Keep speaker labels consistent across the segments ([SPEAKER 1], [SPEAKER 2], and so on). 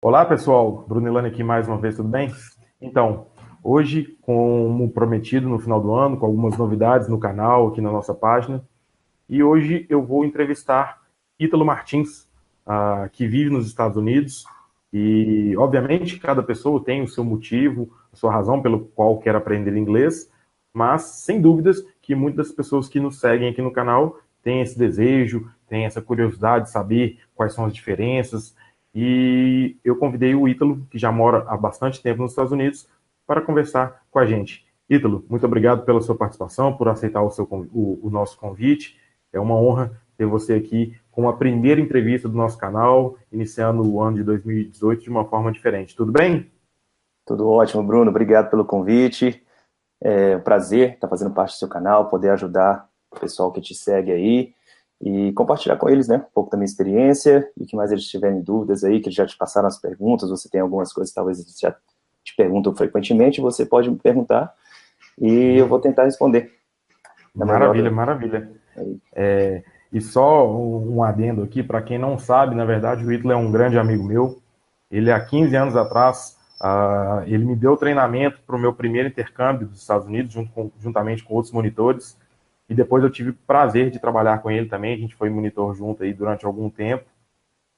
[SPEAKER 1] Olá, pessoal. Brunilane aqui mais uma vez, tudo bem? Então, hoje, como prometido no final do ano, com algumas novidades no canal, aqui na nossa página, e hoje eu vou entrevistar Ítalo Martins, que vive nos Estados Unidos, e, obviamente, cada pessoa tem o seu motivo, a sua razão pelo qual quer aprender inglês, mas, sem dúvidas, que muitas das pessoas que nos seguem aqui no canal têm esse desejo, têm essa curiosidade de saber quais são as diferenças, e eu convidei o Ítalo, que já mora há bastante tempo nos Estados Unidos, para conversar com a gente. Ítalo, muito obrigado pela sua participação, por aceitar o nosso convite. É uma honra ter você aqui com a primeira entrevista do nosso canal, iniciando o ano de 2018 de uma forma diferente. Tudo bem?
[SPEAKER 2] Tudo ótimo, Bruno. Obrigado pelo convite. É um prazer estar fazendo parte do seu canal, poder ajudar o pessoal que te segue aí e compartilhar com eles, né, um pouco da minha experiência e o que mais eles tiverem dúvidas aí, que eles já te passaram as perguntas, você tem algumas coisas que talvez eles já te perguntam frequentemente, você pode me perguntar e eu vou tentar responder da melhor.
[SPEAKER 1] Maravilha, maravilha.
[SPEAKER 2] Aí.
[SPEAKER 1] E só um adendo aqui, para quem não sabe, na verdade, o Ítalo é um grande amigo meu. Ele, há 15 anos atrás, ele me deu treinamento para o meu primeiro intercâmbio dos Estados Unidos, juntamente com outros monitores. E depois eu tive o prazer de trabalhar com ele também. A gente foi monitor junto aí durante algum tempo.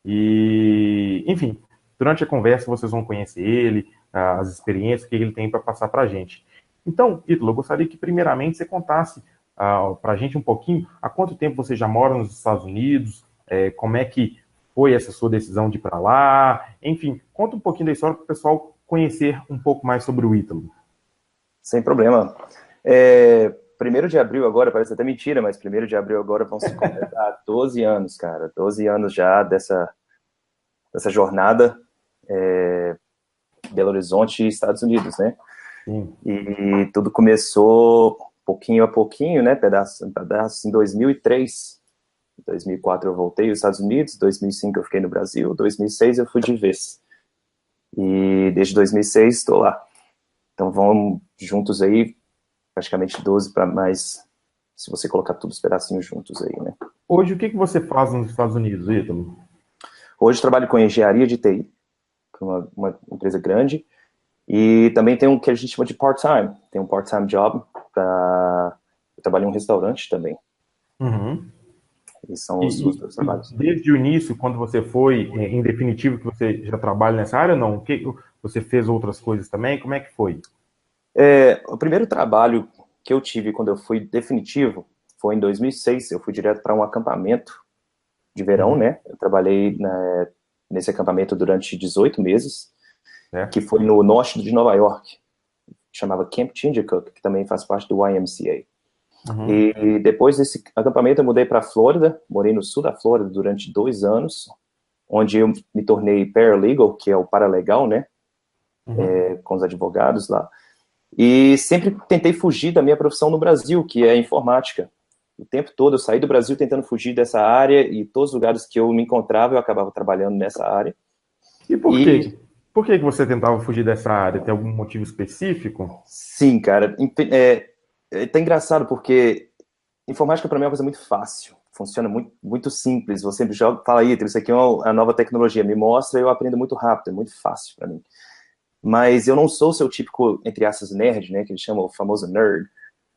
[SPEAKER 1] E, enfim, durante a conversa vocês vão conhecer ele, as experiências que ele tem para passar para a gente. Então, Ítalo, eu gostaria que primeiramente você contasse para a gente um pouquinho há quanto tempo você já mora nos Estados Unidos, como é que foi essa sua decisão de ir para lá, enfim, conta um pouquinho da história para o pessoal conhecer um pouco mais sobre o Ítalo.
[SPEAKER 2] Sem problema. 1º de abril agora, parece até mentira, mas 1º de abril agora vão se completar 12 anos, cara. 12 anos já dessa jornada, Belo Horizonte e Estados Unidos, né?
[SPEAKER 1] Sim.
[SPEAKER 2] E tudo começou pouquinho a pouquinho, né? Pedaço em pedaço, em 2003. Em 2004 eu voltei aos Estados Unidos, 2005 eu fiquei no Brasil, 2006 eu fui de vez. E desde 2006 estou lá. Então vamos juntos aí, praticamente 12 para mais, se você colocar todos os pedacinhos juntos aí, né?
[SPEAKER 1] Hoje, o que você faz nos Estados Unidos, Ítalo?
[SPEAKER 2] Hoje trabalho com engenharia de TI, para uma empresa grande, e também tem um que a gente chama de part-time. Tem um part-time job para... Eu trabalho em um restaurante também.
[SPEAKER 1] Uhum.
[SPEAKER 2] E são os
[SPEAKER 1] E,
[SPEAKER 2] dois
[SPEAKER 1] e
[SPEAKER 2] trabalhos.
[SPEAKER 1] desde o início, quando você foi, em definitivo, que você já trabalha nessa área, ou não? Você fez outras coisas também? Como é que foi?
[SPEAKER 2] O primeiro trabalho que eu tive quando eu fui definitivo foi em 2006. Eu fui direto para um acampamento de verão,
[SPEAKER 1] Uhum.
[SPEAKER 2] né? Eu trabalhei nesse acampamento durante 18 meses, que
[SPEAKER 1] Certo?
[SPEAKER 2] foi no norte de Nova York. Chamava Camp Chingachgook, que também faz parte do YMCA.
[SPEAKER 1] Uhum.
[SPEAKER 2] E depois desse acampamento eu mudei para a Flórida, morei no sul da Flórida durante 2 anos, onde eu me tornei paralegal, que é o paralegal, né,
[SPEAKER 1] Uhum.
[SPEAKER 2] com os advogados lá. E sempre tentei fugir da minha profissão no Brasil, que é informática. O tempo todo eu saí do Brasil tentando fugir dessa área e todos os lugares que eu me encontrava eu acabava trabalhando nessa área.
[SPEAKER 1] E por
[SPEAKER 2] E
[SPEAKER 1] quê? Por que você tentava fugir dessa área? Tem algum motivo específico?
[SPEAKER 2] sim, cara, tá engraçado porque informática para mim é uma coisa muito fácil, funciona muito, muito simples. Você joga, fala aí, isso aqui é uma nova tecnologia, me mostra, eu aprendo muito rápido, é muito fácil para mim. Mas eu não sou o seu típico, entre aspas, nerd, né, que eles chamam o famoso nerd,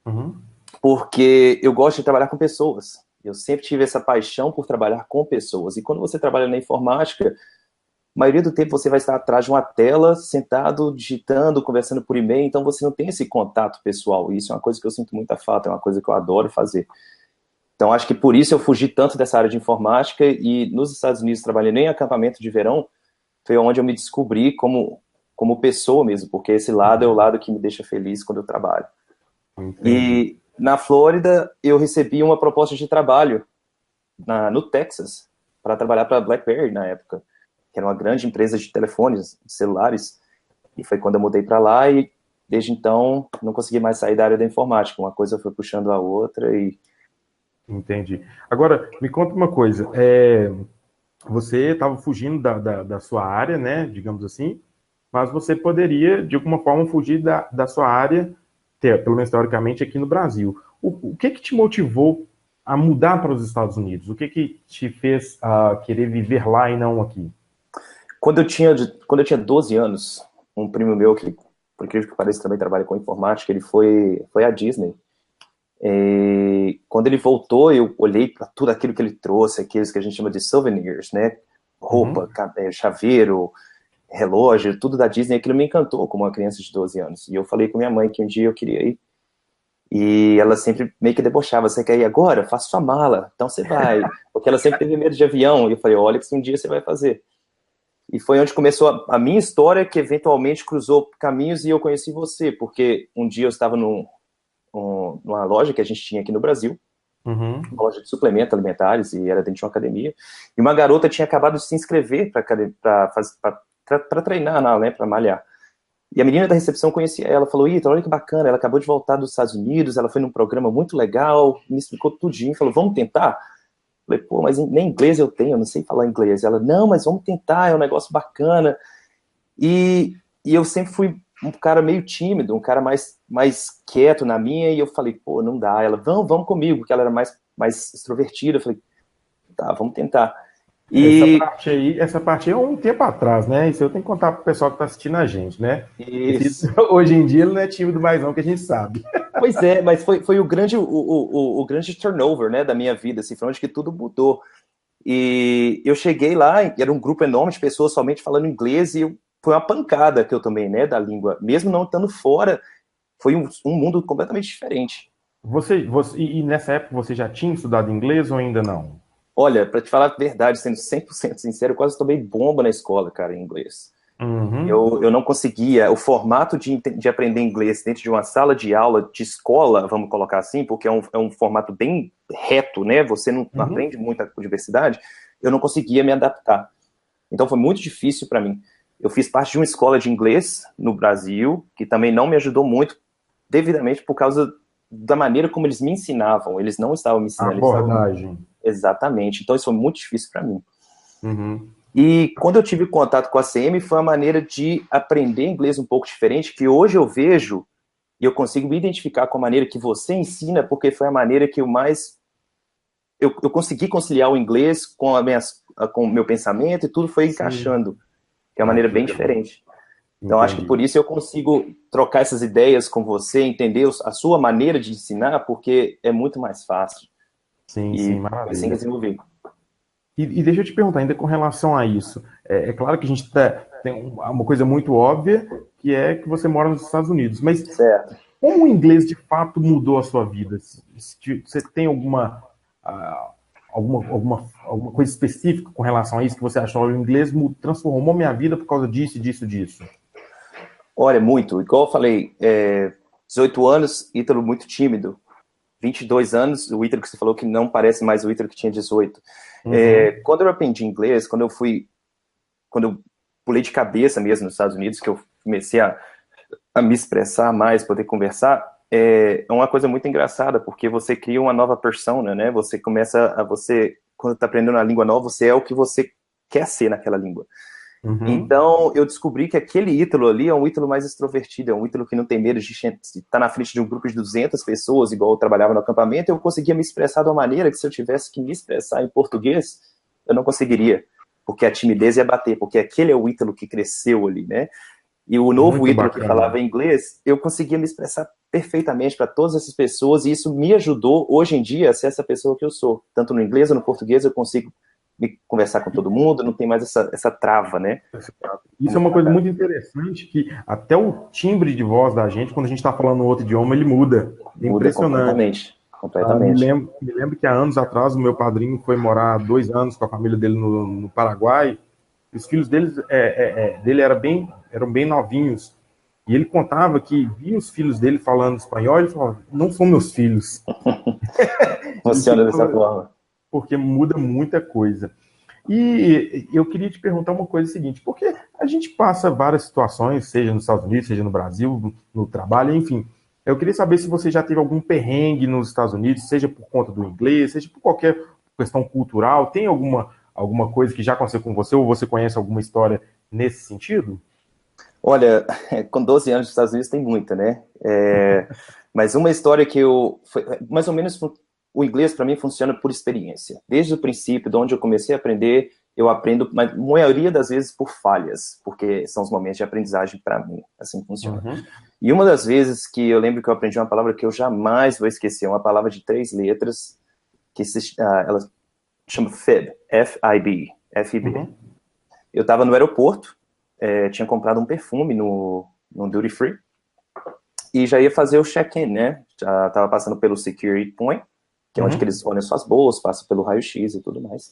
[SPEAKER 1] Uhum.
[SPEAKER 2] porque eu gosto de trabalhar com pessoas. Eu sempre tive essa paixão por trabalhar com pessoas. E quando você trabalha na informática, a maioria do tempo você vai estar atrás de uma tela, sentado, digitando, conversando por e-mail, então você não tem esse contato pessoal. E isso é uma coisa que eu sinto muita falta, é uma coisa que eu adoro fazer. Então, acho que por isso eu fugi tanto dessa área de informática e nos Estados Unidos trabalhei em acampamento de verão, foi onde eu me descobri como pessoa mesmo, porque esse lado é o
[SPEAKER 1] Uhum.
[SPEAKER 2] lado que me deixa feliz quando eu trabalho.
[SPEAKER 1] Entendi.
[SPEAKER 2] E na Flórida, eu recebi uma proposta de trabalho no Texas para trabalhar para a BlackBerry na época, que era uma grande empresa de telefones, de celulares. E foi quando eu mudei para lá e desde então não consegui mais sair da área da informática. Uma coisa foi puxando a outra e
[SPEAKER 1] Entendi. Agora, me conta uma coisa. Você estava fugindo da sua área, né? Digamos assim, mas você poderia, de alguma forma, fugir da sua área, pelo menos teoricamente, aqui no Brasil. O que te motivou a mudar para os Estados Unidos? O que te fez querer viver lá e não aqui?
[SPEAKER 2] Quando eu tinha 12 anos, um primo meu, que, por incrível que pareça, também trabalha com informática, ele foi à Disney. E quando ele voltou, eu olhei para tudo aquilo que ele trouxe, aqueles que a gente chama de souvenirs, né? Roupa,
[SPEAKER 1] Uhum.
[SPEAKER 2] chaveiro, relógio, tudo da Disney, aquilo me encantou como uma criança de 12 anos. E eu falei com minha mãe que um dia eu queria ir. E ela sempre meio que debochava: você quer ir agora? Faça sua mala, então você vai. Porque ela sempre teve medo de avião. E eu falei: olha, que um dia você vai fazer. E foi onde começou a minha história, que eventualmente cruzou caminhos e eu conheci você, porque um dia eu estava numa loja que a gente tinha aqui no Brasil,
[SPEAKER 1] Uhum.
[SPEAKER 2] uma loja de suplementos alimentares, e era dentro de uma academia, e uma garota tinha acabado de se inscrever para treinar, né, para malhar. E a menina da recepção conhecia ela, falou: Ita, olha que bacana, ela acabou de voltar dos Estados Unidos, ela foi num programa muito legal, me explicou tudinho, falou: vamos tentar? Falei: pô, mas nem inglês eu tenho, eu não sei falar inglês. Ela: não, mas vamos tentar, é um negócio bacana. E eu sempre fui um cara meio tímido, um cara mais quieto na minha, e eu falei: pô, não dá. Ela: vamos comigo, porque ela era mais extrovertida. Eu falei: tá, vamos tentar. E
[SPEAKER 1] Essa parte aí é um tempo atrás, né? Isso eu tenho que contar pro pessoal que tá assistindo a gente, né? Esse,
[SPEAKER 2] isso.
[SPEAKER 1] hoje em dia ele não é tímido mais não, que a gente sabe.
[SPEAKER 2] Pois é, mas foi o grande turnover, né, da minha vida, assim, foi onde que tudo mudou. E eu cheguei lá, e era um grupo enorme de pessoas somente falando inglês, e foi uma pancada que eu tomei, né, da língua. Mesmo não estando fora, foi um mundo completamente diferente.
[SPEAKER 1] E nessa época você já tinha estudado inglês ou ainda não?
[SPEAKER 2] Olha, para te falar a verdade, sendo 100% sincero, eu quase tomei bomba na escola, cara, em inglês.
[SPEAKER 1] Uhum.
[SPEAKER 2] Eu não conseguia, o formato de aprender inglês dentro de uma sala de aula de escola, vamos colocar assim, porque é um formato bem reto, né? Você não
[SPEAKER 1] Uhum.
[SPEAKER 2] aprende muita diversidade, eu não conseguia me adaptar. Então foi muito difícil para mim. Eu fiz parte de uma escola de inglês no Brasil, que também não me ajudou muito, devidamente por causa da maneira como eles me ensinavam. Eles não estavam me
[SPEAKER 1] A
[SPEAKER 2] ensinando, eles estavam.
[SPEAKER 1] abordagem.
[SPEAKER 2] Exatamente. Então isso foi muito difícil para mim.
[SPEAKER 1] Uhum.
[SPEAKER 2] E quando eu tive contato com a CM, foi uma maneira de aprender inglês um pouco diferente, que hoje eu vejo e eu consigo me identificar com a maneira que você ensina, porque foi a maneira que eu consegui conciliar o inglês com o meu pensamento, e tudo foi
[SPEAKER 1] Sim.
[SPEAKER 2] encaixando, que é uma
[SPEAKER 1] Ah,
[SPEAKER 2] maneira
[SPEAKER 1] que
[SPEAKER 2] bem
[SPEAKER 1] legal.
[SPEAKER 2] diferente. Então, acho que
[SPEAKER 1] Entendi.
[SPEAKER 2] por isso eu consigo trocar essas ideias com você, entender a sua maneira de ensinar, porque é muito mais fácil
[SPEAKER 1] Sim, sim,
[SPEAKER 2] e foi assim que eu
[SPEAKER 1] maravilha.
[SPEAKER 2] desenvolvi.
[SPEAKER 1] E deixa eu te perguntar, ainda com relação a isso, é claro que a gente tem uma coisa muito óbvia, que é que você mora nos Estados Unidos, mas
[SPEAKER 2] Certo.
[SPEAKER 1] como o inglês de fato mudou a sua vida? Você tem ah, alguma coisa específica com relação a isso que você achou? O inglês transformou minha vida por causa disso, disso, disso.
[SPEAKER 2] Olha, muito. Igual eu falei, 18 anos, Ítalo muito tímido. 22 anos, o Ítalo que você falou que não parece mais o Ítalo que tinha 18.
[SPEAKER 1] Uhum,
[SPEAKER 2] Quando eu aprendi inglês, quando eu pulei de cabeça mesmo nos Estados Unidos, que eu comecei a me expressar mais, poder conversar, é uma coisa muito engraçada, porque você cria uma nova persona, né? Você começa quando está aprendendo uma língua nova, você é o que você quer ser naquela língua.
[SPEAKER 1] uhum.
[SPEAKER 2] Então, eu descobri que aquele Ítalo ali é um Ítalo mais extrovertido, é um Ítalo que não tem medo de estar na frente de um grupo de 200 pessoas, igual eu trabalhava no acampamento. Eu conseguia me expressar de uma maneira que, se eu tivesse que me expressar em português, eu não conseguiria, porque a timidez ia bater, porque aquele é o Ítalo que cresceu ali, né? E o novo
[SPEAKER 1] Muito
[SPEAKER 2] Ítalo que
[SPEAKER 1] bacana.
[SPEAKER 2] falava inglês, eu conseguia me expressar perfeitamente para todas essas pessoas, e isso me ajudou, hoje em dia, a ser essa pessoa que eu sou. Tanto no inglês ou no português, eu consigo me conversar com todo mundo, não tem mais essa trava, né?
[SPEAKER 1] Isso é
[SPEAKER 2] Como
[SPEAKER 1] uma
[SPEAKER 2] tá
[SPEAKER 1] coisa
[SPEAKER 2] cá.
[SPEAKER 1] muito interessante, que até o timbre de voz da gente, quando a gente está falando outro idioma, ele muda. É
[SPEAKER 2] Muda
[SPEAKER 1] impressionante.
[SPEAKER 2] completamente. Completamente.
[SPEAKER 1] Me lembro que há anos atrás o meu padrinho foi morar 2 anos com a família dele no Paraguai. Os filhos dele eram bem novinhos. E ele contava que via os filhos dele falando espanhol e falava: não são meus filhos. Porque,
[SPEAKER 2] Funciona dessa forma.
[SPEAKER 1] porque muda muita coisa. E eu queria te perguntar uma coisa seguinte, porque a gente passa várias situações, seja nos Estados Unidos, seja no Brasil, no trabalho, enfim. Eu queria saber se você já teve algum perrengue nos Estados Unidos, seja por conta do inglês, seja por qualquer questão cultural. Tem alguma coisa que já aconteceu com você, ou você conhece alguma história nesse sentido?
[SPEAKER 2] Olha, com 12 anos nos Estados Unidos tem muita, né? Mas uma história que mais ou menos, o inglês para mim funciona por experiência. Desde o princípio, de onde eu comecei a aprender, eu aprendo, mas a maioria das vezes por falhas, porque são os momentos de aprendizagem para mim, assim funciona.
[SPEAKER 1] Uhum.
[SPEAKER 2] E uma das vezes que eu lembro que eu aprendi uma palavra que eu jamais vou esquecer, uma palavra de 3 letras, que ela chama FIB, F-I-B, F-I-B.
[SPEAKER 1] Uhum.
[SPEAKER 2] Eu estava no aeroporto, tinha comprado um perfume no Duty Free, e já ia fazer o check-in, né? Já estava passando pelo Security Point, que é onde que eles olham suas bolsas, passa pelo raio-x e tudo mais.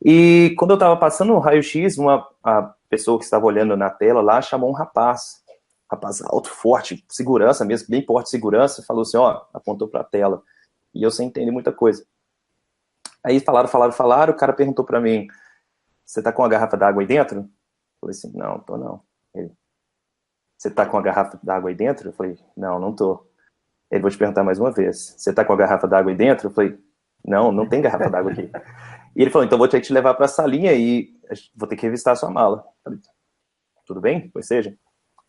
[SPEAKER 2] E quando eu estava passando no raio-x, a pessoa que estava olhando na tela lá chamou um rapaz alto, forte, segurança mesmo, bem porte de segurança, falou assim, ó, apontou para a tela. E eu sem entender muita coisa. Aí falaram, o cara perguntou para mim, você tá com uma garrafa d'água aí dentro? Eu falei assim, não, tô não. Ele, você tá com uma garrafa d'água aí dentro? Eu falei, não tô. Ele, vou te perguntar mais uma vez, você tá com a garrafa d'água aí dentro? Eu falei, não tem garrafa d'água aqui. E ele falou, então vou ter que te levar para a salinha e vou ter que revistar a sua mala. Eu falei, tudo bem? Pois seja.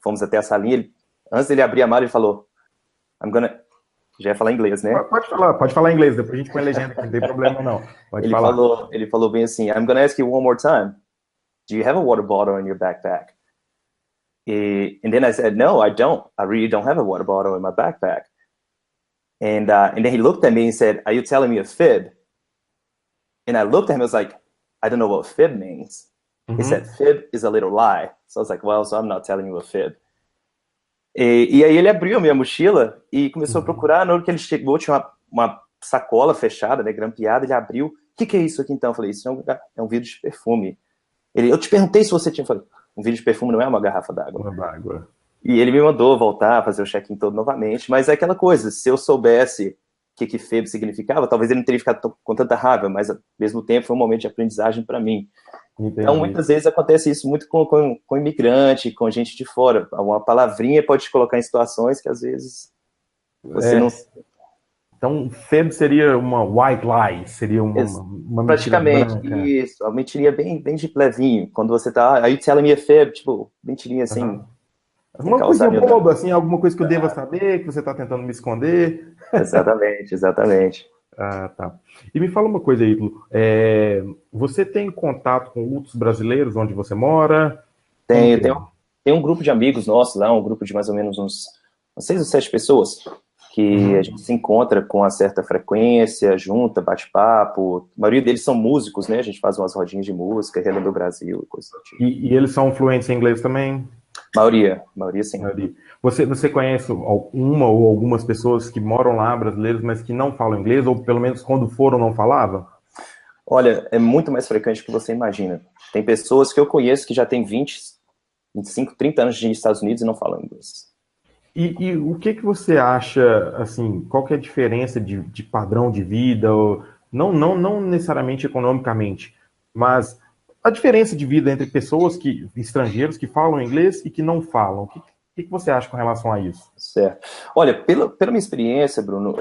[SPEAKER 2] Fomos até a salinha, antes dele abrir a mala, ele falou, já ia falar inglês, né?
[SPEAKER 1] Pode falar inglês, depois a gente põe legenda aqui, não tem problema não. Pode falar.
[SPEAKER 2] Ele falou bem assim, I'm gonna ask you one more time. Do you have a water bottle in your backpack? And then I said, no, I don't. I really don't have a water bottle in my backpack. And then he looked at me and said, are you telling me a fib? And I looked at him, I was like, I don't know what fib means. He said, fib is a little lie. So I was like, well, so I'm not telling you a fib. E aí ele abriu a minha mochila e começou a procurar. Na hora que ele chegou, tinha uma sacola fechada, né, grampeada, ele abriu. O que é isso aqui então? Eu falei, isso é um vidro de perfume. Eu te perguntei se você tinha... Eu falei, um vidro de perfume não é uma garrafa d'água.
[SPEAKER 1] Uma d'água.
[SPEAKER 2] E ele me mandou voltar, fazer o check-in todo novamente. Mas é aquela coisa, se eu soubesse o que FEB significava, talvez ele não teria ficado com tanta raiva, mas ao mesmo tempo foi um momento de aprendizagem para mim. Entendi. Então, muitas vezes acontece isso muito com imigrante, com gente de fora. Uma palavrinha pode te colocar em situações que às vezes você não...
[SPEAKER 1] Então, FEB seria uma white lie, seria uma
[SPEAKER 2] praticamente,
[SPEAKER 1] mentira branca.
[SPEAKER 2] Isso, uma mentirinha bem de levinho. Quando você tá, aí telling me a FEB, tipo, mentirinha assim...
[SPEAKER 1] Uma coisa boba, assim, alguma coisa que eu deva saber, que você está tentando me esconder.
[SPEAKER 2] Exatamente.
[SPEAKER 1] Ah, tá. E me fala uma coisa aí, Ítalo. Você tem contato com outros brasileiros onde você mora?
[SPEAKER 2] Tem um grupo de amigos nossos lá, um grupo de mais ou menos uns 6 ou 7 pessoas, que a gente se encontra com uma certa frequência, junta, bate-papo. A maioria deles são músicos, né? A gente faz umas rodinhas de música, relembra o Brasil e coisas do tipo.
[SPEAKER 1] E eles são fluentes em inglês também?
[SPEAKER 2] Maioria sim.
[SPEAKER 1] Você conhece uma ou algumas pessoas que moram lá, brasileiros, mas que não falam inglês, ou pelo menos quando foram não falavam?
[SPEAKER 2] Olha, é muito mais frequente do que você imagina. Tem pessoas que eu conheço que já têm 20, 25, 30 anos de Estados Unidos e não falam inglês.
[SPEAKER 1] E o que você acha, assim, qual que é a diferença de padrão de vida, não necessariamente economicamente, mas a diferença de vida entre pessoas estrangeiros que falam inglês e que não falam? O que você acha com relação a isso?
[SPEAKER 2] Certo. Olha, pela minha experiência, Bruno,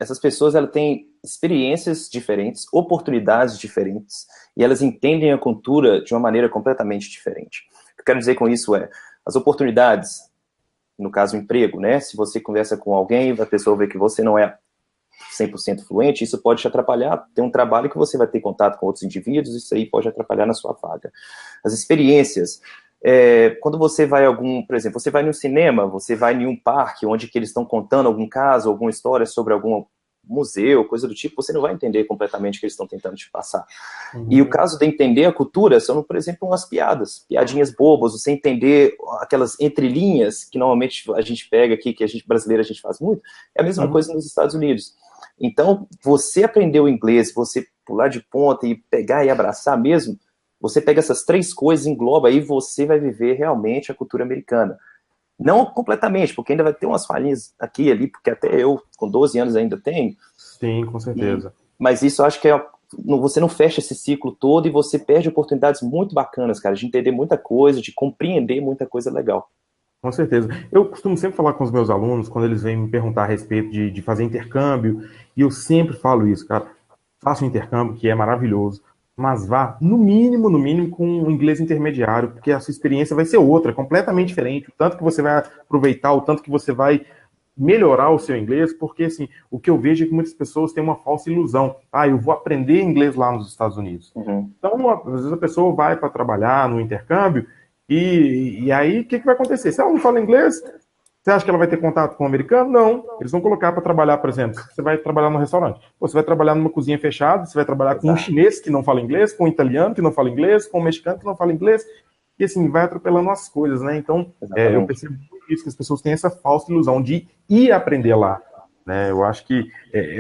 [SPEAKER 2] essas pessoas elas têm experiências diferentes, oportunidades diferentes, e elas entendem a cultura de uma maneira completamente diferente. O que eu quero dizer com isso as oportunidades, no caso, o emprego, né? Se você conversa com alguém, a pessoa vê que você não é 100% fluente, isso pode te atrapalhar. Tem um trabalho que você vai ter contato com outros indivíduos, isso aí pode atrapalhar na sua vaga. As experiências, quando você vai por exemplo, você vai no cinema, você vai em um parque onde que eles estão contando algum caso, alguma história sobre algum museu, coisa do tipo, você não vai entender completamente o que eles estão tentando te passar. E o caso de entender a cultura são, por exemplo, umas piadinhas bobas, você entender aquelas entrelinhas que normalmente a gente pega aqui, que a gente brasileiro a gente faz muito, é a mesma coisa nos Estados Unidos. Então, você aprender o inglês, você pular de ponta e pegar e abraçar mesmo, você pega essas 3 coisas, engloba aí, você vai viver realmente a cultura americana. Não completamente, porque ainda vai ter umas falhinhas aqui e ali, porque até eu, com 12 anos, ainda tenho.
[SPEAKER 1] Sim, com certeza.
[SPEAKER 2] Mas isso eu acho que você não fecha esse ciclo todo e você perde oportunidades muito bacanas, cara, de entender muita coisa, de compreender muita coisa legal.
[SPEAKER 1] Com certeza. Eu costumo sempre falar com os meus alunos, quando eles vêm me perguntar a respeito de fazer intercâmbio, e eu sempre falo isso, cara, faça um intercâmbio, que é maravilhoso, mas vá, no mínimo, com um inglês intermediário, porque a sua experiência vai ser outra, completamente diferente, o tanto que você vai aproveitar, o tanto que você vai melhorar o seu inglês, porque assim, o que eu vejo é que muitas pessoas têm uma falsa ilusão. Ah, eu vou aprender inglês lá nos Estados Unidos. Então, às vezes a pessoa vai para trabalhar no intercâmbio e aí o que vai acontecer? Se ela não fala inglês, você acha que ela vai ter contato com o americano? Não. Eles vão colocar para trabalhar, por exemplo, você vai trabalhar no restaurante. Você vai trabalhar numa cozinha fechada, você vai trabalhar com um chinês que não fala inglês, com um italiano que não fala inglês, com um mexicano que não fala inglês, e assim, vai atropelando as coisas, né? Então, eu percebo isso, que as pessoas têm essa falsa ilusão de ir aprender lá, né? Eu acho que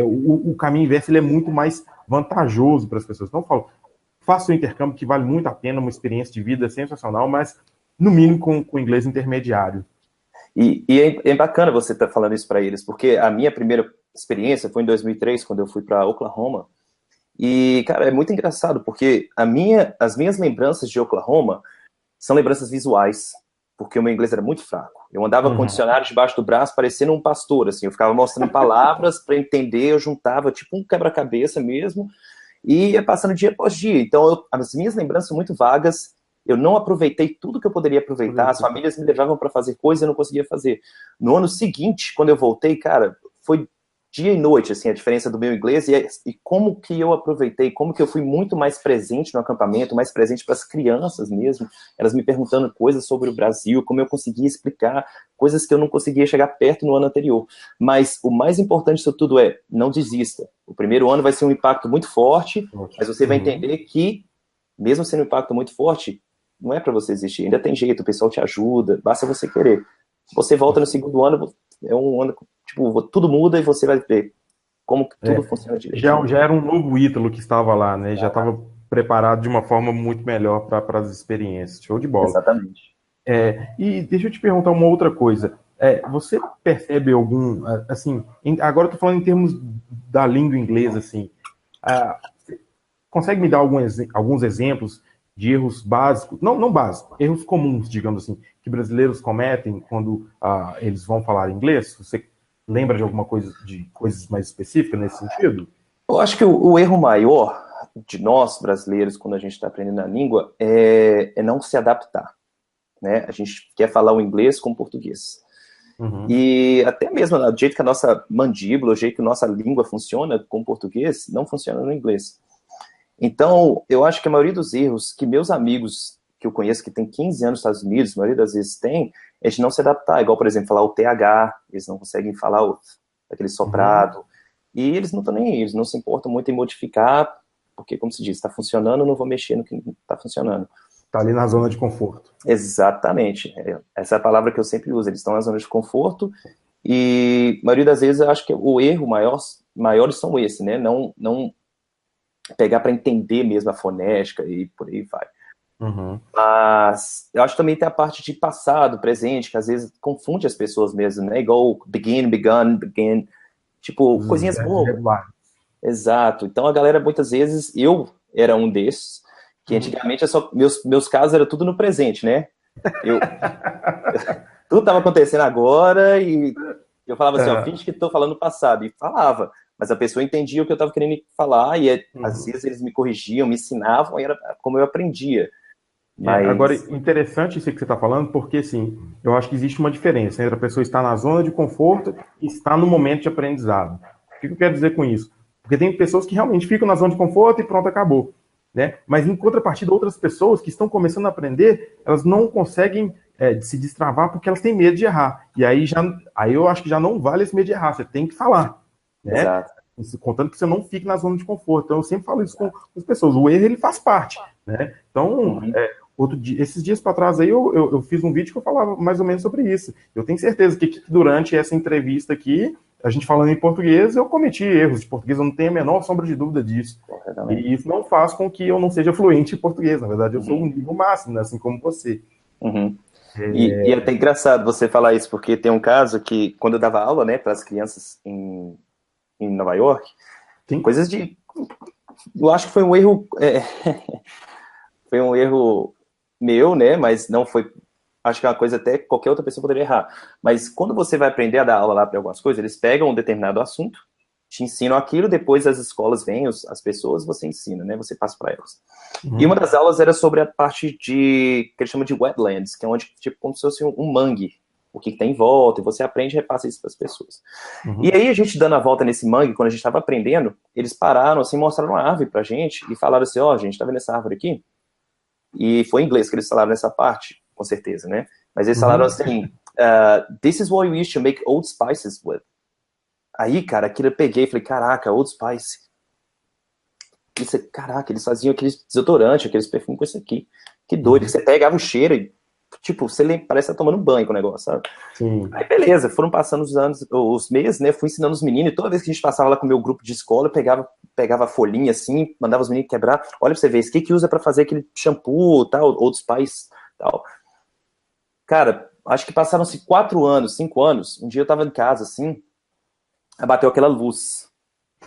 [SPEAKER 1] o caminho inverso ele é muito mais vantajoso para as pessoas. Então, eu falo, faça o intercâmbio, que vale muito a pena, uma experiência de vida sensacional, mas, no mínimo, com inglês intermediário.
[SPEAKER 2] E é bacana você estar falando isso para eles, porque a minha primeira experiência foi em 2003, quando eu fui para Oklahoma. E, cara, é muito engraçado, porque as minhas lembranças de Oklahoma são lembranças visuais, porque o meu inglês era muito fraco. Eu andava com o dicionário debaixo do braço, parecendo um pastor, assim. Eu ficava mostrando palavras para entender, eu juntava tipo um quebra-cabeça mesmo, e ia passando dia após dia. Então, as minhas lembranças são muito vagas. Eu não aproveitei tudo que eu poderia aproveitar. As famílias me levavam para fazer coisas e eu não conseguia fazer. No ano seguinte, quando eu voltei, cara, foi dia e noite, assim, a diferença do meu inglês e como que eu aproveitei, como que eu fui muito mais presente no acampamento, mais presente para as crianças mesmo, elas me perguntando coisas sobre o Brasil, como eu conseguia explicar coisas que eu não conseguia chegar perto no ano anterior. Mas o mais importante disso tudo é, não desista. O primeiro ano vai ser um impacto muito forte, mas você vai entender que, mesmo sendo um impacto muito forte, não é para você existir, ainda tem jeito, o pessoal te ajuda, basta você querer. Você volta no segundo ano, é um ano, tipo, tudo muda e você vai ver como que tudo funciona direito.
[SPEAKER 1] Já era um novo Ítalo que estava lá, né? Já estava preparado de uma forma muito melhor para as experiências. Show de bola.
[SPEAKER 2] Exatamente.
[SPEAKER 1] E deixa eu te perguntar uma outra coisa. Você percebe algum, assim, agora eu tô falando em termos da língua inglesa, assim, você consegue me dar alguns exemplos de erros básicos, não básicos, erros comuns, digamos assim, que brasileiros cometem quando eles vão falar inglês? Você lembra de alguma coisa, de coisas mais específicas nesse sentido?
[SPEAKER 2] Eu acho que o erro maior de nós, brasileiros, quando a gente está aprendendo a língua, é não se adaptar, né? A gente quer falar o inglês com o português. E até mesmo o jeito que a nossa mandíbula, o jeito que a nossa língua funciona com o português, não funciona no inglês. Então, eu acho que a maioria dos erros que meus amigos que eu conheço que tem 15 anos nos Estados Unidos, a maioria das vezes tem, é de não se adaptar. Igual, por exemplo, falar o TH, eles não conseguem falar aquele soprado. E eles não estão nem aí, eles não se importam muito em modificar, porque, como se diz, está funcionando, eu não vou mexer no que não está funcionando.
[SPEAKER 1] Está ali na zona de conforto.
[SPEAKER 2] Exatamente. Essa é a palavra que eu sempre uso. Eles estão na zona de conforto e, a maioria das vezes, eu acho que o erro maiores são esse, né? Não pegar para entender mesmo a fonética e por aí vai. Mas eu acho que também tem a parte de passado, presente, que às vezes confunde as pessoas mesmo, né? Igual begin, begun, begin. Tipo, coisinhas bobas. Exato. Então a galera, muitas vezes, eu era um desses, que antigamente meus casos eram tudo no presente, né? Tudo estava acontecendo agora e eu falava assim, finge que estou falando passado. E falava, mas a pessoa entendia o que eu estava querendo falar e às vezes eles me corrigiam, me ensinavam e era como eu aprendia. Mas...
[SPEAKER 1] Agora, interessante isso que você está falando, porque assim, eu acho que existe uma diferença entre a pessoa estar na zona de conforto e estar no momento de aprendizado. O que eu quero dizer com isso? Porque tem pessoas que realmente ficam na zona de conforto e pronto, acabou. Né? Mas em contrapartida, outras pessoas que estão começando a aprender, elas não conseguem se destravar porque elas têm medo de errar. E aí eu acho que já não vale esse medo de errar, você tem que falar. Né?
[SPEAKER 2] Exato.
[SPEAKER 1] Contanto que você não fique na zona de conforto. Então eu sempre falo isso com as pessoas. O erro, ele faz parte. Né? Então, esses dias para trás aí eu fiz um vídeo que eu falava mais ou menos sobre isso. Eu tenho certeza que durante essa entrevista aqui, a gente falando em português, eu cometi erros de português, eu não tenho a menor sombra de dúvida disso. E isso não faz com que eu não seja fluente em português. Na verdade, eu sou um nível máximo, né? Assim como você.
[SPEAKER 2] E é até engraçado você falar isso, porque tem um caso que, quando eu dava aula, né, para as crianças em Nova York,
[SPEAKER 1] Sim.
[SPEAKER 2] Coisas de... Eu acho que foi um erro... foi um erro meu, né, mas não foi... Acho que é uma coisa até que qualquer outra pessoa poderia errar. Mas quando você vai aprender a dar aula lá para algumas coisas, eles pegam um determinado assunto, te ensinam aquilo, depois as escolas vêm, as pessoas, você ensina, né? Você passa para elas. E uma das aulas era sobre a parte que eles chamam de wetlands, que é onde, tipo, como se fosse um mangue. o que está em volta, e você aprende e repassa isso para as pessoas.
[SPEAKER 1] Uhum.
[SPEAKER 2] E aí, a gente dando a volta nesse mangue, quando a gente estava aprendendo, eles pararam, assim, mostraram uma árvore pra gente, e falaram assim, ó, gente, tá vendo essa árvore aqui? E foi em inglês que eles falaram nessa parte, com certeza, né? Mas eles falaram assim, this is what we used to make Old Spices with. Aí, cara, aquilo eu peguei e falei, caraca, Old Spice. Isso, caraca, eles faziam aqueles desodorantes, aqueles perfumes com isso aqui. Que doido, que você pegava o cheiro e, tipo, você parece que tá tomando banho com o negócio, sabe?
[SPEAKER 1] Sim.
[SPEAKER 2] Aí, beleza, foram passando os anos, os meses, né? Fui ensinando os meninos, e toda vez que a gente passava lá com o meu grupo de escola, eu pegava a folhinha assim, mandava os meninos quebrar. Olha pra você ver, isso que usa pra fazer aquele shampoo, tal, Old Spice, tal. Cara, acho que passaram-se 4 anos, 5 anos. Um dia eu tava em casa, assim, aí bateu aquela luz.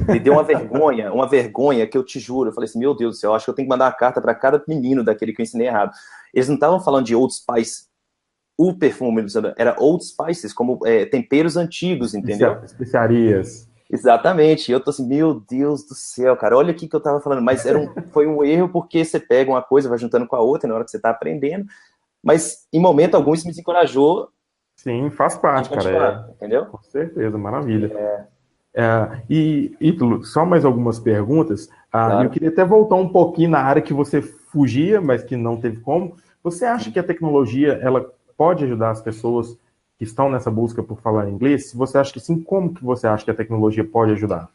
[SPEAKER 2] Me deu uma vergonha que eu te juro. Eu falei assim, meu Deus do céu, acho que eu tenho que mandar uma carta pra cada menino daquele que eu ensinei errado. Eles não estavam falando de Old Spice, o perfume, era Old Spices, como temperos antigos, entendeu?
[SPEAKER 1] Especiarias.
[SPEAKER 2] Exatamente. E eu tô assim, meu Deus do céu, cara, olha aqui que eu tava falando. Mas foi um erro porque você pega uma coisa, vai juntando com a outra na hora que você tá aprendendo. Mas, em momento algum, isso me desencorajou
[SPEAKER 1] Sim, faz
[SPEAKER 2] em
[SPEAKER 1] parte, cara.
[SPEAKER 2] continuar, entendeu?
[SPEAKER 1] Com certeza, maravilha. E, Ítalo, só mais algumas perguntas. Eu
[SPEAKER 2] Claro.
[SPEAKER 1] queria até voltar um pouquinho na área que você fugia, mas que não teve como. Você acha que a tecnologia ela pode ajudar as pessoas que estão nessa busca por falar inglês? Se você acha que sim, como que você acha que a tecnologia pode ajudar?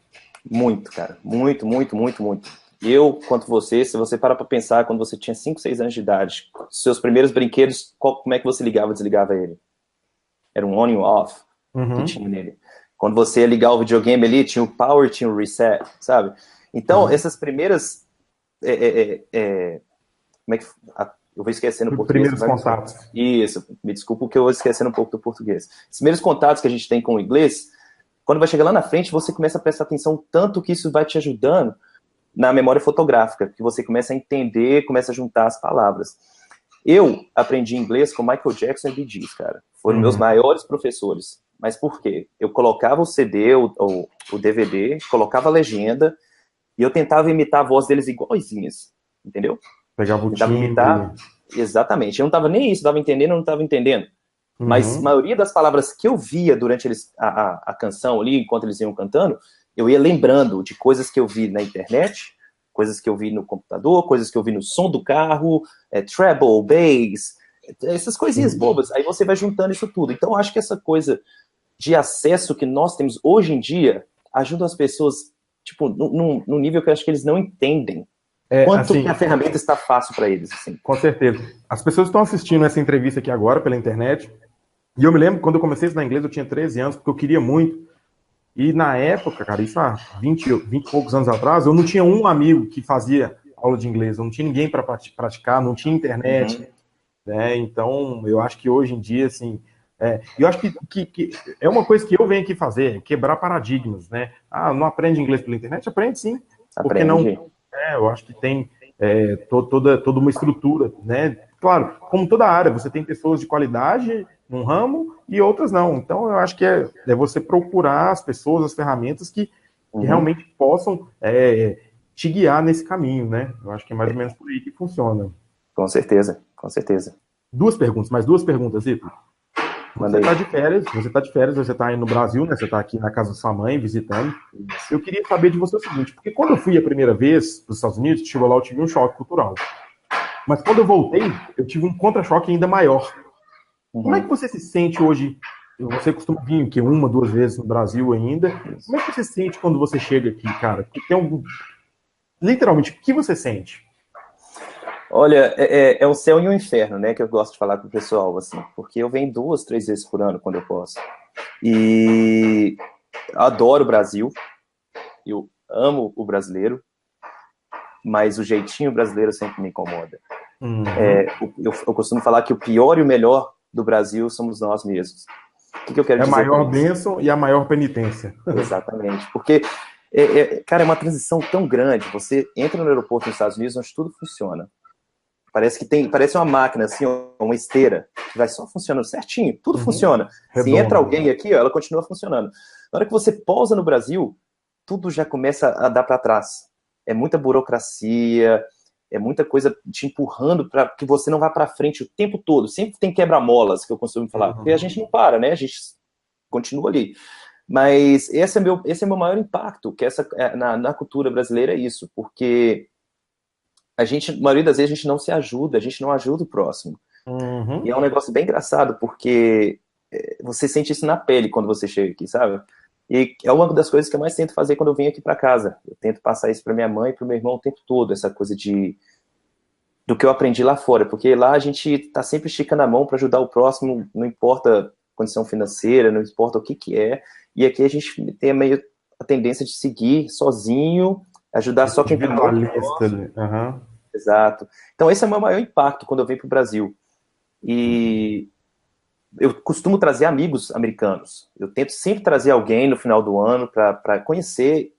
[SPEAKER 2] Muito, cara. Muito, muito, muito, muito. Eu, quanto você, se você parar pra pensar, quando você tinha 5, 6 anos de idade, seus primeiros brinquedos, como é que você ligava e desligava ele? Era um on e um off que
[SPEAKER 1] Uhum,
[SPEAKER 2] tinha nele. Quando você ia ligar o videogame ali, tinha o power, tinha o reset, sabe? Então,
[SPEAKER 1] uhum.
[SPEAKER 2] essas primeiras... como é que... eu vou esquecendo o português.
[SPEAKER 1] Primeiros contatos.
[SPEAKER 2] Isso, me desculpa que eu vou esquecendo um pouco do português. Os primeiros contatos que a gente tem com o inglês, quando vai chegar lá na frente, você começa a prestar atenção tanto que isso vai te ajudando na memória fotográfica, que você começa a entender, começa a juntar as palavras. Eu aprendi inglês com Michael Jackson e Bee Gees, cara. Foram meus maiores professores. Mas por quê? Eu colocava o CD, o DVD, colocava a legenda, e eu tentava imitar a voz deles igualzinhas, entendeu?
[SPEAKER 1] Pegava o
[SPEAKER 2] Tentava
[SPEAKER 1] timbre.
[SPEAKER 2] imitar, exatamente. Eu não estava nem isso, estava entendendo ou não estava entendendo. Mas a
[SPEAKER 1] Uhum.
[SPEAKER 2] maioria das palavras que eu via durante a canção ali, enquanto eles iam cantando, eu ia lembrando de coisas que eu vi na internet, coisas que eu vi no computador, coisas que eu vi no som do carro, treble, bass, essas coisinhas bobas. Aí você vai juntando isso tudo. Então, eu acho que essa coisa de acesso que nós temos hoje em dia ajuda as pessoas, tipo, num nível que eu acho que eles não entendem. Quanto que a
[SPEAKER 1] Assim,
[SPEAKER 2] ferramenta está fácil para eles, assim.
[SPEAKER 1] com certeza. As pessoas estão assistindo essa entrevista aqui agora pela internet. E eu me lembro, quando eu comecei a estudar inglês, eu tinha 13 anos, porque eu queria muito. E na época, cara, isso há 20 e poucos anos atrás, eu não tinha um amigo que fazia aula de inglês, eu não tinha ninguém para praticar, não tinha internet, né? Então, eu acho que hoje em dia, assim, eu acho que é uma coisa que eu venho aqui fazer, quebrar paradigmas, né? Não aprende inglês pela internet? Aprende sim, porque não?
[SPEAKER 2] Aprende.
[SPEAKER 1] Eu acho que tem toda uma estrutura, né? Claro, como toda área, você tem pessoas de qualidade num ramo e outras não. Então, eu acho que é você procurar as pessoas, as ferramentas que realmente possam te guiar nesse caminho, né? Eu acho que é mais ou menos por aí que funciona.
[SPEAKER 2] Com certeza, com certeza.
[SPEAKER 1] Mais duas perguntas, Ito.
[SPEAKER 2] Manda
[SPEAKER 1] Você
[SPEAKER 2] aí.
[SPEAKER 1] está de férias, você está aí no Brasil, né? Você está aqui na casa da sua mãe visitando. Eu queria saber de você o seguinte, porque quando eu fui a primeira vez para os Estados Unidos, chegou lá, eu tive um choque cultural. Mas quando eu voltei, eu tive um contra-choque ainda maior. Como é que você se sente hoje? Você costuma vir aqui uma, duas vezes no Brasil ainda. Como é que você se sente quando você chega aqui, cara? Que tem literalmente, o que você sente?
[SPEAKER 2] Olha, é um céu e um inferno, né, que eu gosto de falar com o pessoal, assim, porque eu venho 2, 3 vezes por ano, quando eu posso. E adoro o Brasil, eu amo o brasileiro, mas o jeitinho brasileiro sempre me incomoda. Eu costumo falar que o pior e o melhor do Brasil somos nós mesmos. O que eu quero
[SPEAKER 1] É a
[SPEAKER 2] dizer com
[SPEAKER 1] maior
[SPEAKER 2] isso?
[SPEAKER 1] bênção e a maior penitência.
[SPEAKER 2] Exatamente, porque, cara, é uma transição tão grande. Você entra no aeroporto nos Estados Unidos, onde tudo funciona. Parece uma máquina, assim, uma esteira, que vai só funcionando certinho, tudo funciona. Se entra
[SPEAKER 1] Redondo.
[SPEAKER 2] alguém aqui, ó, ela continua funcionando. Na hora que você pousa no Brasil, tudo já começa a dar para trás. É muita burocracia, é muita coisa te empurrando para que você não vá para frente o tempo todo. Sempre tem quebra-molas, que eu costumo falar, porque a gente não para, né? A gente continua ali. Mas esse é meu maior impacto, que na cultura brasileira é isso, porque a maioria das vezes a gente não se ajuda, a gente não ajuda o próximo. E é um negócio bem engraçado, porque você sente isso na pele quando você chega aqui, sabe? E é uma das coisas que eu mais tento fazer quando eu venho aqui para casa. Eu tento passar isso para minha mãe e para o meu irmão o tempo todo, essa coisa do que eu aprendi lá fora, porque lá a gente tá sempre esticando a mão para ajudar o próximo, não importa condição financeira, não importa o que que é. E aqui a gente tem meio a tendência de seguir sozinho, ajudar só quem tá
[SPEAKER 1] Individualista.
[SPEAKER 2] Exato. Então esse é o meu maior impacto quando eu venho pro Brasil. E eu costumo trazer amigos americanos. Eu tento sempre trazer alguém no final do ano para conhecer.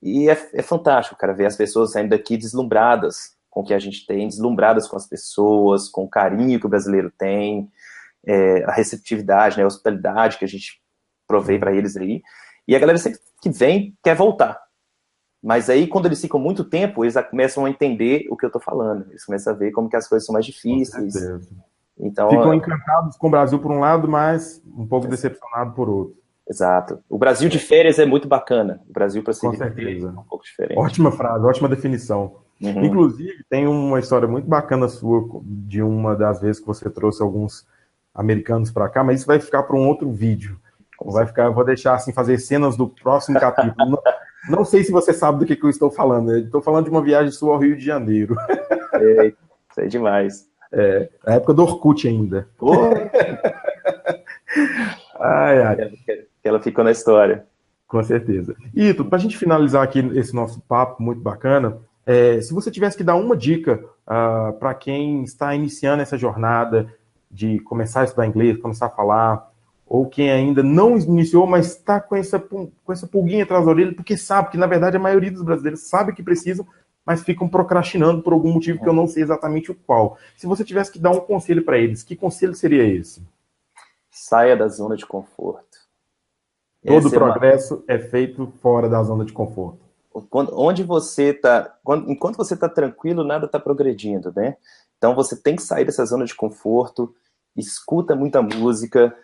[SPEAKER 2] E é fantástico, cara, ver as pessoas saindo daqui deslumbradas com o que a gente tem, deslumbradas com as pessoas, com o carinho que o brasileiro tem, a receptividade, né, a hospitalidade que a gente provei para eles aí. E a galera sempre que vem quer voltar. Mas aí, quando eles ficam muito tempo, eles começam a entender o que eu tô falando. Eles começam a ver como que as coisas são mais difíceis.
[SPEAKER 1] Com certeza.
[SPEAKER 2] Então,
[SPEAKER 1] Ficam encantados com o Brasil por um lado, mas um pouco decepcionado por outro.
[SPEAKER 2] exato. O Brasil de férias é muito bacana. O Brasil para se
[SPEAKER 1] Com
[SPEAKER 2] viver é
[SPEAKER 1] certeza.
[SPEAKER 2] um pouco diferente.
[SPEAKER 1] Ótima frase, ótima definição. Inclusive, tem uma história muito bacana sua de uma das vezes que você trouxe alguns americanos para cá, mas isso vai ficar para um outro vídeo. Eu vou deixar assim fazer cenas do próximo capítulo. Não sei se você sabe do que eu estou falando. Eu estou falando de uma viagem sua ao Rio de Janeiro.
[SPEAKER 2] Sei demais.
[SPEAKER 1] Na época do Orkut ainda. Ai.
[SPEAKER 2] Ela ficou na história.
[SPEAKER 1] Com certeza. Ito, para a gente finalizar aqui esse nosso papo muito bacana, se você tivesse que dar uma dica para quem está iniciando essa jornada de começar a estudar inglês, começar a falar, ou quem ainda não iniciou, mas está com essa pulguinha atrás da orelha, porque sabe que, na verdade, a maioria dos brasileiros sabe que precisam, mas ficam procrastinando por algum motivo que eu não sei exatamente o qual. Se você tivesse que dar um conselho para eles, que conselho seria esse?
[SPEAKER 2] Saia da zona de conforto.
[SPEAKER 1] Todo progresso é feito fora da zona de conforto.
[SPEAKER 2] Enquanto você está tranquilo, nada está progredindo, né? Então você tem que sair dessa zona de conforto, escuta muita música,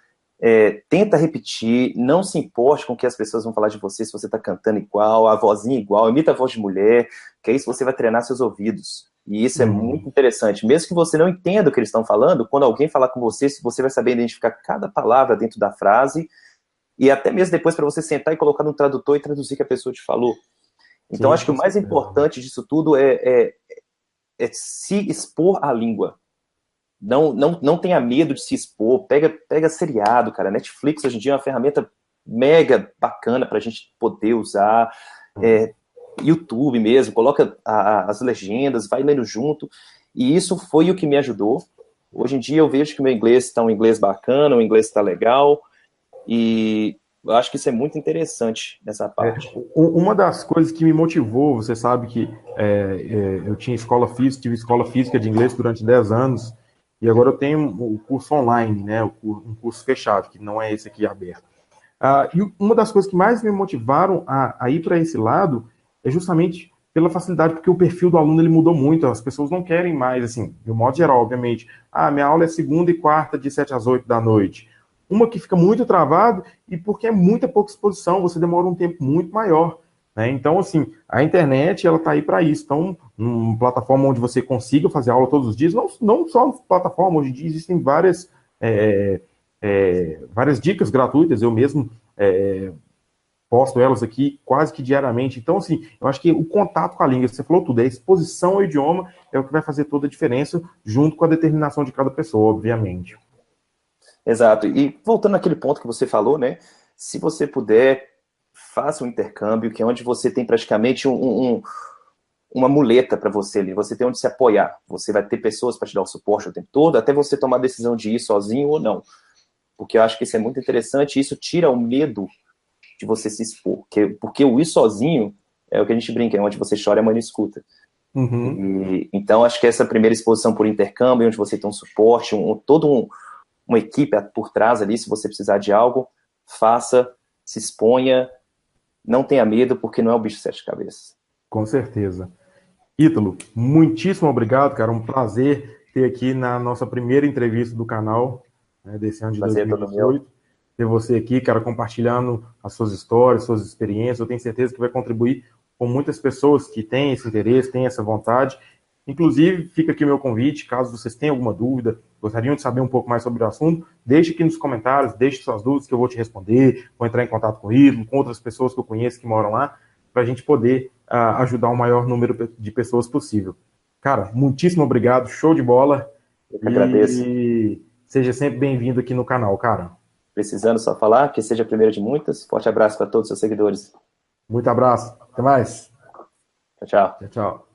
[SPEAKER 2] tenta repetir, não se importe com o que as pessoas vão falar de você, se você está cantando igual, a vozinha igual, imita a voz de mulher, que aí você vai treinar seus ouvidos. E isso é muito interessante. Mesmo que você não entenda o que eles estão falando, quando alguém falar com você vai saber identificar cada palavra dentro da frase, e até mesmo depois para você sentar e colocar no tradutor e traduzir o que a pessoa te falou. Então, acho que o mais importante disso tudo é se expor à língua. Não tenha medo de se expor. Pega seriado, cara. Netflix hoje em dia é uma ferramenta mega bacana para a gente poder usar. YouTube mesmo, coloca as legendas, vai lendo junto. E isso foi o que me ajudou. Hoje em dia eu vejo que o meu inglês está um inglês bacana, o inglês está legal. E eu acho que isso é muito interessante nessa parte.
[SPEAKER 1] Uma das coisas que me motivou, você sabe que eu tive escola física de inglês durante 10 anos, e agora eu tenho o curso online, né, um curso fechado, que não é esse aqui aberto. E uma das coisas que mais me motivaram a ir para esse lado é justamente pela facilidade, porque o perfil do aluno ele mudou muito, as pessoas não querem mais, assim, de um modo geral, obviamente, minha aula é segunda e quarta de 7 às 8 da noite. Uma que fica muito travado e porque é muita pouca exposição, você demora um tempo muito maior. Né? Então, assim, a internet ela está aí para isso. Então, uma plataforma onde você consiga fazer aula todos os dias, não só plataforma, hoje em dia existem várias dicas gratuitas, eu mesmo posto elas aqui quase que diariamente. Então, assim, eu acho que o contato com a língua, você falou tudo, a exposição ao idioma é o que vai fazer toda a diferença, junto com a determinação de cada pessoa, obviamente.
[SPEAKER 2] Exato. E voltando àquele ponto que você falou, né? Se você puder, faça um intercâmbio, que é onde você tem praticamente uma muleta para você ali. Você tem onde se apoiar. Você vai ter pessoas para te dar o suporte o tempo todo, até você tomar a decisão de ir sozinho ou não. Porque eu acho que isso é muito interessante e isso tira o medo de você se expor. Porque o ir sozinho é o que a gente brinca, é onde você chora e a mãe não escuta. Então, acho que essa primeira exposição por intercâmbio, onde você tem um suporte, uma equipe por trás ali, se você precisar de algo, faça, se exponha, não tenha medo, porque não é o bicho de sete cabeças.
[SPEAKER 1] Com certeza. Ítalo, muitíssimo obrigado, cara. Um prazer ter aqui na nossa primeira entrevista do canal, né, desse ano de
[SPEAKER 2] Prazer é todo meu.
[SPEAKER 1] 2018. Ter você aqui, cara, compartilhando as suas histórias, suas experiências. Eu tenho certeza que vai contribuir com muitas pessoas que têm esse interesse, têm essa vontade. Inclusive, fica aqui o meu convite, caso vocês tenham alguma dúvida, gostariam de saber um pouco mais sobre o assunto, deixe aqui nos comentários, deixe suas dúvidas que eu vou te responder, vou entrar em contato com ele, com outras pessoas que eu conheço que moram lá, para a gente poder ajudar o maior número de pessoas possível. Cara, muitíssimo obrigado, show de bola,
[SPEAKER 2] Eu que agradeço.
[SPEAKER 1] e seja sempre bem-vindo aqui no canal, cara.
[SPEAKER 2] Precisando só falar, que seja a primeira de muitas. Forte abraço para todos os seus seguidores.
[SPEAKER 1] Muito abraço, até mais.
[SPEAKER 2] Tchau, tchau.
[SPEAKER 1] Tchau, tchau.